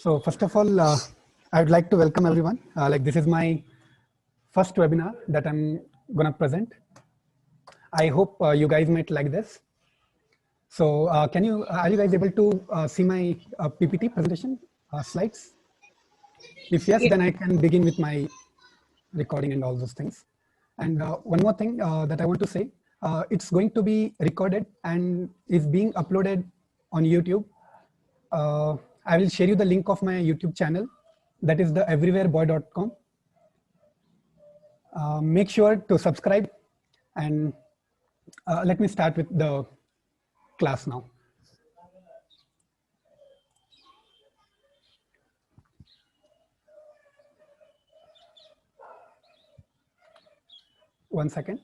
So first of all, I would like to welcome everyone. This is my first webinar that I'm gonna present. I hope you guys might like this. So are you guys able to see my PPT presentation slides? If yes, then I can begin with my recording and all those things. And one more thing that I want to say, it's going to be recorded and is being uploaded on YouTube. I will share you the link of my YouTube channel. That is the everywhereboy.com. Make sure to subscribe, and let me start with the class now. One second.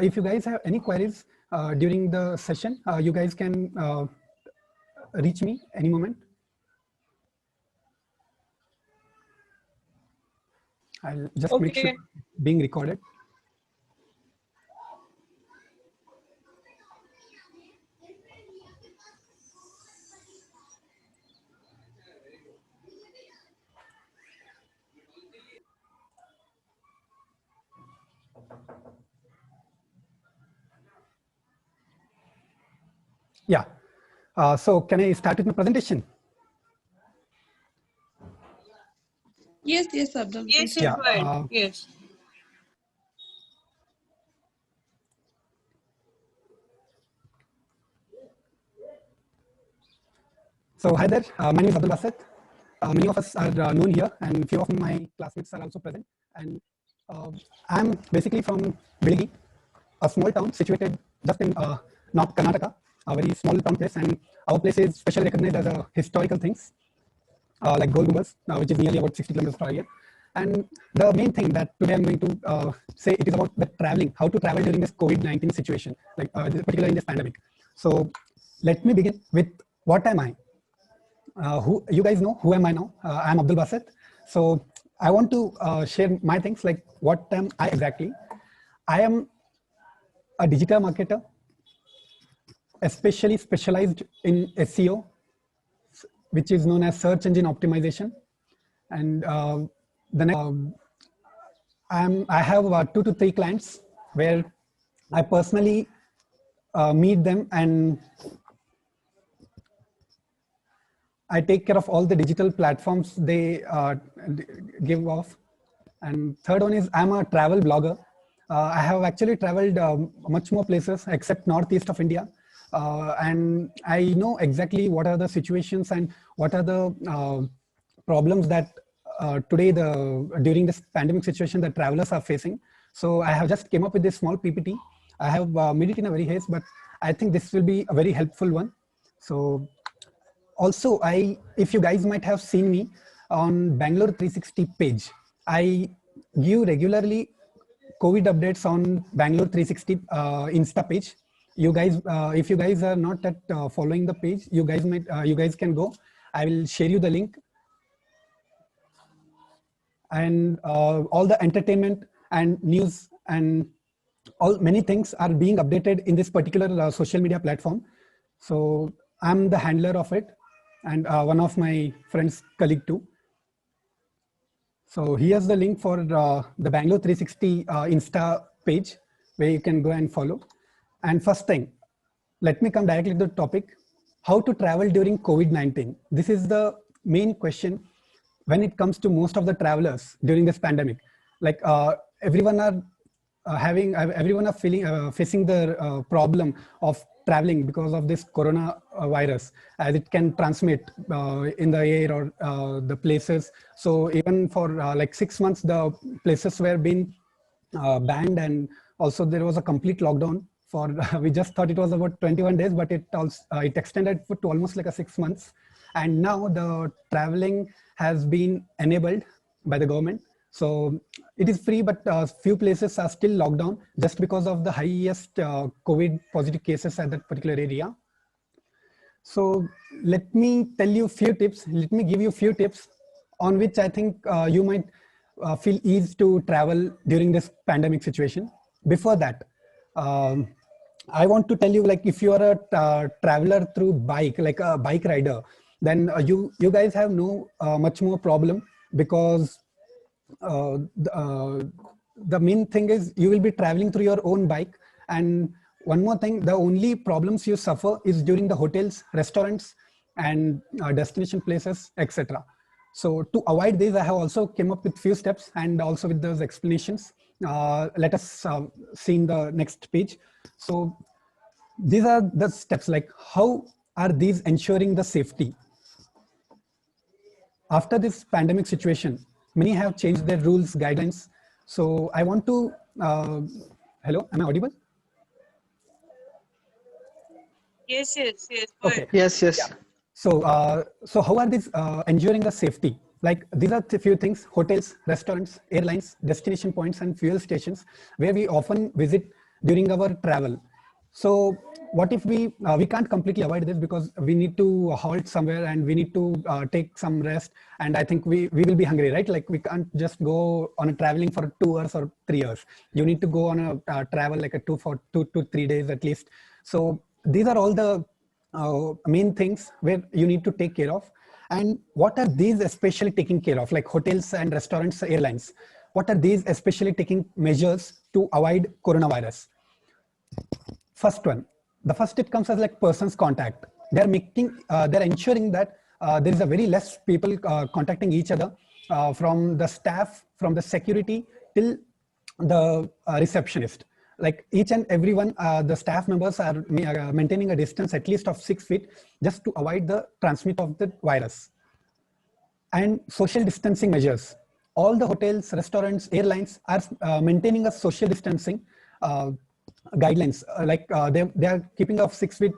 If you guys have any queries during the session, you guys can reach me any moment. I'll just make sure it's being recorded. Yeah. So can I start with my presentation? Yes, Abdul. Yes, Yeah. yes. So hi there, my name is Abdul Basit. Many of us are known here, and few of my classmates are also present. And I'm basically from Bilgi, a small town situated just in North Karnataka, a very small town place. And our place is specially recognized as a historical things, like Gold Gumbaz, which is nearly about 60 kilometers per year. And the main thing that today I'm going to say, it is about the traveling, how to travel during this COVID-19 situation, like particularly in this pandemic. So let me begin with what am I? Who you guys know who am I now? I'm Abdul Basit. So I want to share my things, like what am I exactly? I am a digital marketer, especially specialized in SEO, which is known as search engine optimization. And the next, I have 2 to 3 clients where I personally meet them and I take care of all the digital platforms they give off. And third one is I'm a travel blogger. I have actually traveled much more places except northeast of India. And I know exactly what are the situations and what are the problems that today during this pandemic situation that travelers are facing. So I have just came up with this small PPT. I have made it in a very haste, but I think this will be a very helpful one. So also, if you guys might have seen me on Bangalore 360 page, I give regularly COVID updates on Bangalore 360 Insta page. You guys, if you guys are not at following the page, you guys can go. I will share you the link. And all the entertainment and news and many things are being updated in this particular social media platform. So I'm the handler of it, and one of my friends colleague too. So here's the link for the Bangalore 360 Insta page where you can go and follow. And first thing, let me come directly to the topic, how to travel during COVID-19. This is the main question when it comes to most of the travelers during this pandemic. Like everyone are facing the problem of traveling because of this coronavirus, as it can transmit in the air or the places. So even for like 6 months, the places were being banned, and also there was a complete lockdown for we just thought it was about 21 days, but it extended to almost like 6 months. And now the traveling has been enabled by the government. So it is free, but few places are still locked down just because of the highest COVID positive cases at that particular area. So let me tell you a few tips. Let me give you a few tips on which I think you might feel easy to travel during this pandemic situation. Before that, I want to tell you, like if you are a traveler through bike, like a bike rider, then you guys have no much more problem, because the main thing is you will be traveling through your own bike. And one more thing, the only problems you suffer is during the hotels, restaurants, and destination places, etc. So to avoid this, I have also came up with few steps, and also with those explanations. Let us see in the next page. So these are the steps, like how are these ensuring the safety? After this pandemic situation, many have changed their rules, guidelines. So I want to, hello, am I audible? Yes. Okay. Yes. Yeah. So how are these ensuring the safety? Like these are a few things: hotels, restaurants, airlines, destination points, and fuel stations, where we often visit during our travel. So what if we can't completely avoid this, because we need to halt somewhere and we need to take some rest, and I think we will be hungry, right? Like we can't just go on a traveling for 2 hours or 3 hours. You need to go on a travel like a 2 to 3 days at least. So these are all the main things where you need to take care of. And what are these especially taking care of, like hotels and restaurants, airlines? What are these especially taking measures to avoid coronavirus? First one, the first it comes as like person's contact. They're ensuring that there is a very less people contacting each other, from the staff, from the security till the receptionist. Like each and everyone, the staff members are maintaining a distance at least of 6 feet, just to avoid the transmit of the virus. And social distancing measures. All the hotels, restaurants, airlines are maintaining a social distancing guidelines. They are keeping a 6 feet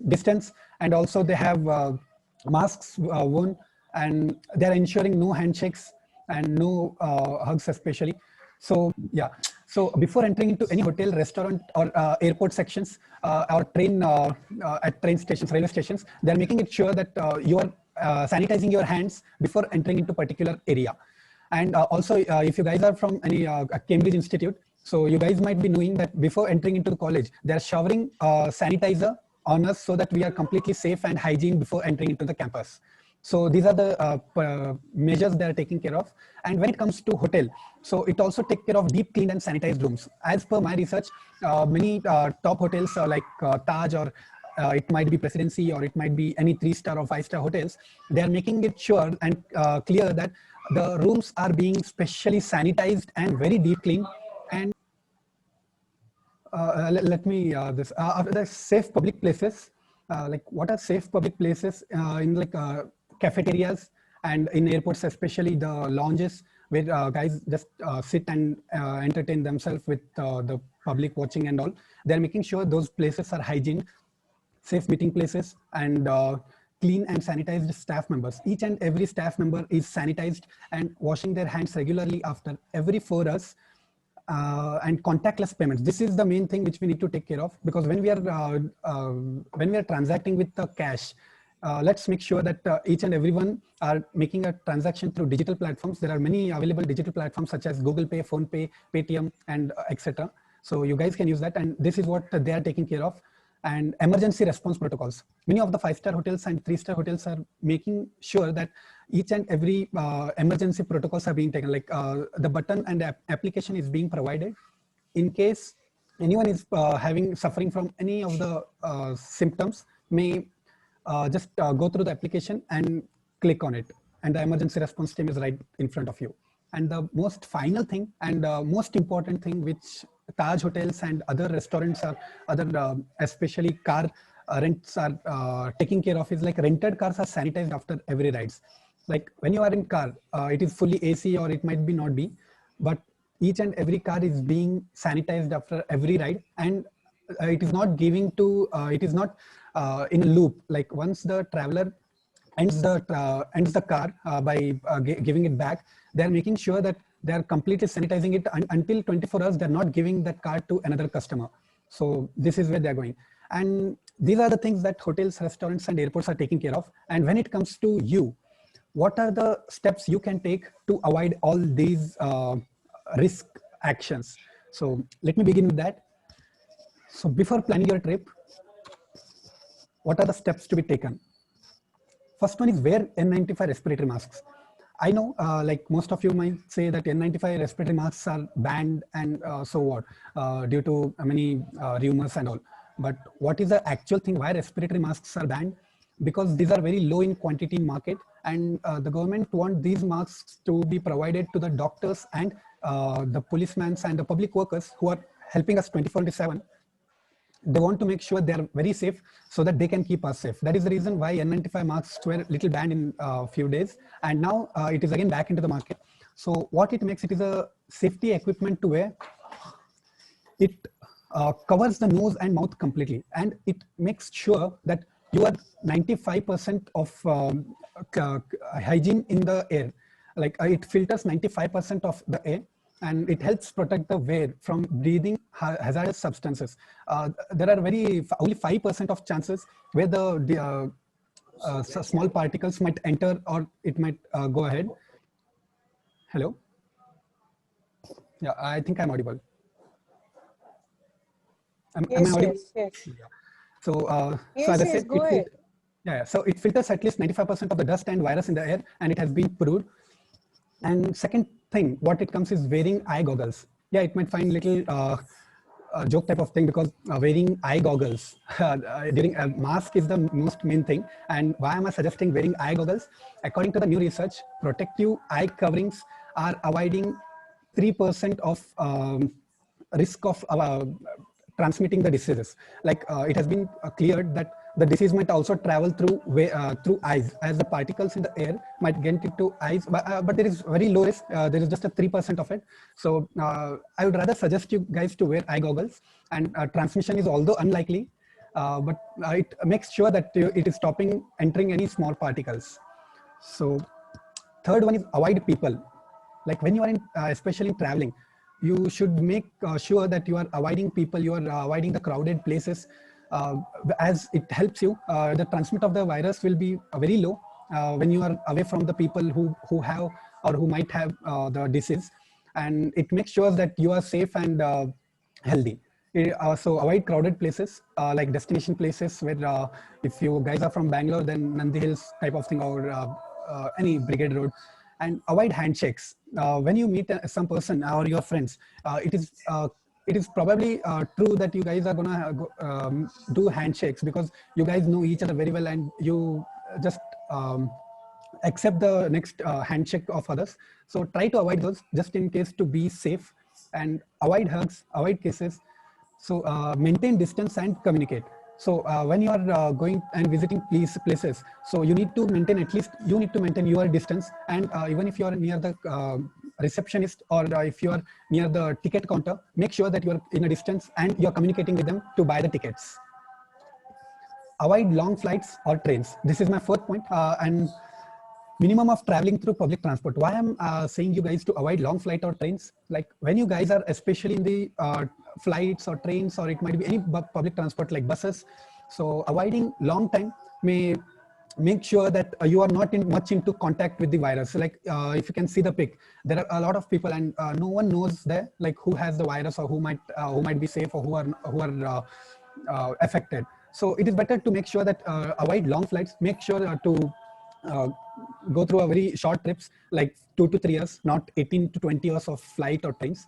distance, and also they have masks worn, and they are ensuring no handshakes and no hugs especially. So yeah, so before entering into any hotel, restaurant, or airport sections, or at train stations, railway stations, they're making it sure that you are sanitizing your hands before entering into particular area. And also, if you guys are from any Cambridge Institute, so you guys might be knowing that before entering into the college, they're showering sanitizer on us, so that we are completely safe and hygiene before entering into the campus. So these are the measures they are taking care of. And when it comes to hotel, so it also take care of deep cleaned and sanitized rooms. As per my research, many top hotels like Taj, or it might be Presidency, or it might be any 3-star or 5-star hotels, they are making it sure and clear that the rooms are being specially sanitized and very deep clean. And let me the safe public places. Like what are safe public places in like cafeterias, and in airports, especially the lounges, where guys just sit and entertain themselves with the public watching and all. They're making sure those places are hygiene, safe meeting places, and clean and sanitized staff members. Each and every staff member is sanitized and washing their hands regularly after every 4 hours. And contactless payments. This is the main thing which we need to take care of, because when we are transacting with the cash, let's make sure that each and everyone are making a transaction through digital platforms. There are many available digital platforms such as Google Pay, Phone Pay, Paytm, and etc. So you guys can use that, and this is what they are taking care of. And emergency response protocols. Many of the 5-star hotels and 3-star hotels are making sure that each and every emergency protocols are being taken. Like the button and the application is being provided in case anyone is suffering from any of the symptoms, may just go through the application and click on it, and the emergency response team is right in front of you. And the most final thing, and most important thing, which Taj hotels and other restaurants, or other especially car rents are taking care of, is like rented cars are sanitized after every rides. Like when you are in car, it is fully AC, or it might be not be, but each and every car is being sanitized after every ride. And it is not giving to it is not in a loop. Like once the traveler ends the car by giving it back, they're making sure that they're completely sanitizing it until 24 hours. They're not giving that car to another customer. So this is where they're going. And these are the things that hotels, restaurants, and airports are taking care of. And when it comes to you, what are the steps you can take to avoid all these risk actions? So let me begin with that. So before planning your trip, what are the steps to be taken? First one is wear N95 respiratory masks. I know, like most of you might say that N95 respiratory masks are banned and so what, due to many rumors and all. But what is the actual thing why respiratory masks are banned? Because these are very low in quantity in market, and the government want these masks to be provided to the doctors and the policemen and the public workers who are helping us 24/7. They want to make sure they are very safe so that they can keep us safe. That is the reason why N95 masks were little banned in a few days, and now it is again back into the market. So what it makes, it is a safety equipment to wear. It covers the nose and mouth completely, and it makes sure that you are 95% of hygiene in the air. Like it filters 95% of the air, and it helps protect the wearer from breathing hazardous substances. There are only 5% of chances where the small particles might enter or it might go ahead. Hello? Yeah, I think I'm audible. Am I audible? Yes. Yeah. So, Yes, so as I said, go ahead. Yeah, so it filters at least 95% of the dust and virus in the air, and it has been proved. And second thing, what it comes is wearing eye goggles. Yeah, it might find little joke type of thing, because wearing eye goggles during a mask is the most main thing. And why am I suggesting wearing eye goggles? According to the new research, protective eye coverings are avoiding 3% of risk of transmitting the diseases. Like it has been cleared that the disease might also travel through eyes, as the particles in the air might get into eyes, but there is very low risk. There is just a 3% of it. So I would rather suggest you guys to wear eye goggles, and transmission is although unlikely, but it makes sure that it is stopping entering any small particles. So third one is avoid people. Like when you are in, especially in traveling, you should make sure that you are avoiding people, you are avoiding the crowded places, as it helps you. The transmit of the virus will be very low when you are away from the people who have or who might have the disease, and it makes sure that you are safe and healthy. So avoid crowded places, like destination places where if you guys are from Bangalore, then Nandi Hills type of thing, or any Brigade Road. And avoid handshakes. When you meet some person or your friends, it is probably true that you guys are gonna do handshakes, because you guys know each other very well, and you just accept the next handshake of others. So try to avoid those, just in case, to be safe, and avoid hugs, avoid kisses. So maintain distance and communicate. So when you are going and visiting places, so you need to maintain, at least you need to maintain your distance. And even if you are near the receptionist, or if you are near the ticket counter, make sure that you are in a distance and you are communicating with them to buy the tickets. Avoid long flights or trains. This is my fourth point. And minimum of traveling through public transport. Why I'm saying you guys to avoid long flight or trains? Like when you guys are especially in the flights or trains, or it might be any public transport like buses, so avoiding long time may make sure that you are not much into contact with the virus. Like if you can see the pic, there are a lot of people, and no one knows there, like who has the virus, or who might be safe, or who are affected. So it is better to make sure that avoid long flights. Make sure to go through a very short trips, like 2 to 3 years, not 18 to 20 years of flight or trains,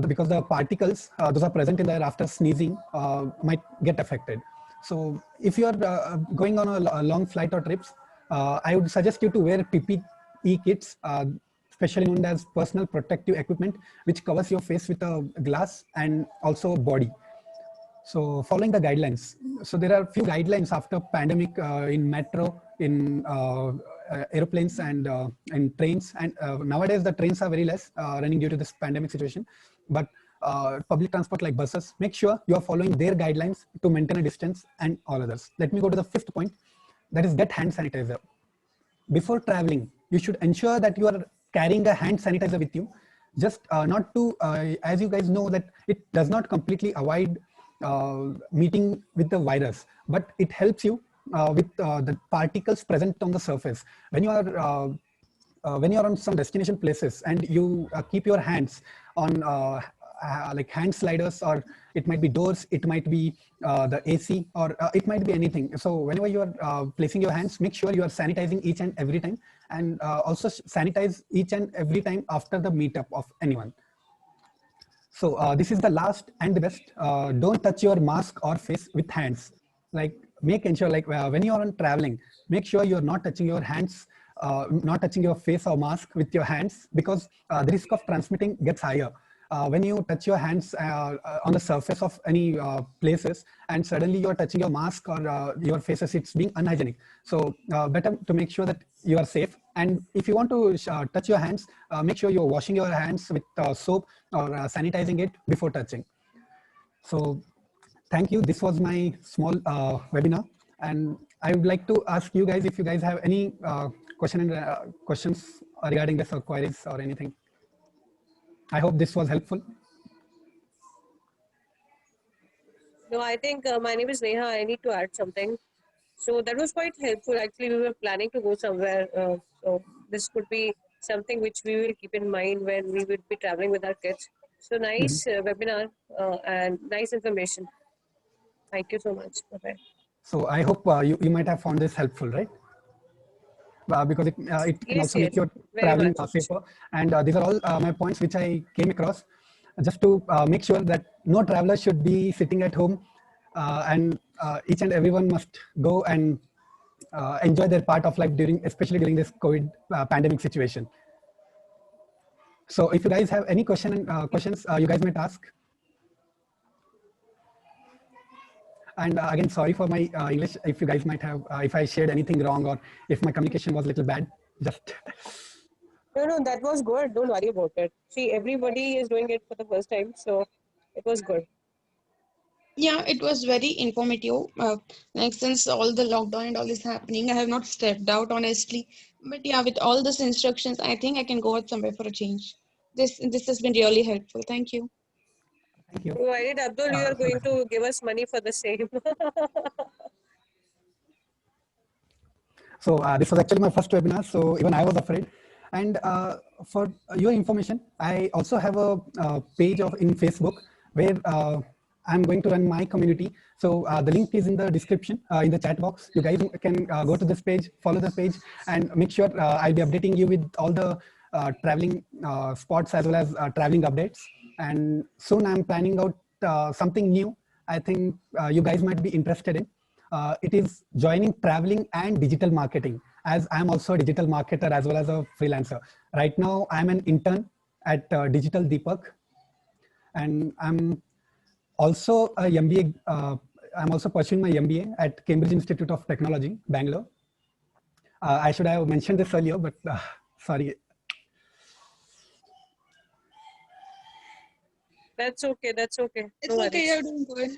because the particles those are present in the air after sneezing might get affected. So if you are going on a long flight or trips, I would suggest you to wear PPE kits, especially known as personal protective equipment, which covers your face with a glass and also body. So following the guidelines. So there are a few guidelines after pandemic in metro, in airplanes, and in trains. And nowadays the trains are very less running due to this pandemic situation. But public transport like buses, make sure you are following their guidelines to maintain a distance and all others. Let me go to the fifth point, that is get hand sanitizer. Before traveling, you should ensure that you are carrying a hand sanitizer with you. Just not to, as you guys know, that it does not completely avoid meeting with the virus, but it helps you with the particles present on the surface. When you are on some destination places, and you keep your hands on like hand sliders, or it might be doors, it might be the AC, or it might be anything. So whenever you are placing your hands, make sure you are sanitizing each and every time, and also sanitize each and every time after the meetup of anyone. So this is the last and the best. Don't touch your mask or face with hands. Like make ensure, like when you are on traveling, make sure you are not touching your hands, not touching your face or mask with your hands, because the risk of transmitting gets higher. When you touch your hands on the surface of any places, and suddenly you're touching your mask or your faces, it's being unhygienic. So better to make sure that you are safe. And if you want to touch your hands, make sure you're washing your hands with soap, or sanitizing it before touching. So thank you. This was my small webinar. And I would like to ask you guys if you guys have any questions regarding this, or queries or anything. I hope this was helpful. No, I think my name is Neha. I need to add something. So that was quite helpful. Actually, we were planning to go somewhere. So this could be something which we will keep in mind when we will be traveling with our kids. So nice webinar and nice information. Thank you so much. Bye-bye. So I hope you might have found this helpful, right? Because it can Yes, also make yes, your very traveling much. safer. And these are all my points which I came across, just to make sure that no traveler should be sitting at home, and each and everyone must go and enjoy their part of life especially during this COVID pandemic situation. So if you guys have any questions, you guys might ask. And again, sorry for my English, if you guys might have, if I shared anything wrong, or if my communication was a little bad, just. No, no, that was good. Don't worry about it. See, everybody is doing it for the first time, so it was good. Yeah, it was very informative. Like since all the lockdown and all is happening, I have not stepped out honestly. But yeah, with all these instructions, I think I can go out somewhere for a change. This has been really helpful. Thank you. Thank you. Provided Abdul, you are going to give us money for the same. So this was actually my first webinar, so even I was afraid. And for your information, I also have a page in Facebook where I'm going to run my community. So the link is in the description, in the chat box. You guys can go to this page, follow the page, and make sure I'll be updating you with all the traveling spots, as well as traveling updates. And soon I'm planning out something new. I think you guys might be interested in. It is joining traveling and digital marketing, as I'm also a digital marketer as well as a freelancer. Right now, I'm an intern at Digital Deepak, and I'm also a MBA. I'm also pursuing my MBA at Cambridge Institute of Technology, Bangalore. I should have mentioned this earlier, but sorry. That's okay. That's okay. It's No okay, worries. you're doing good.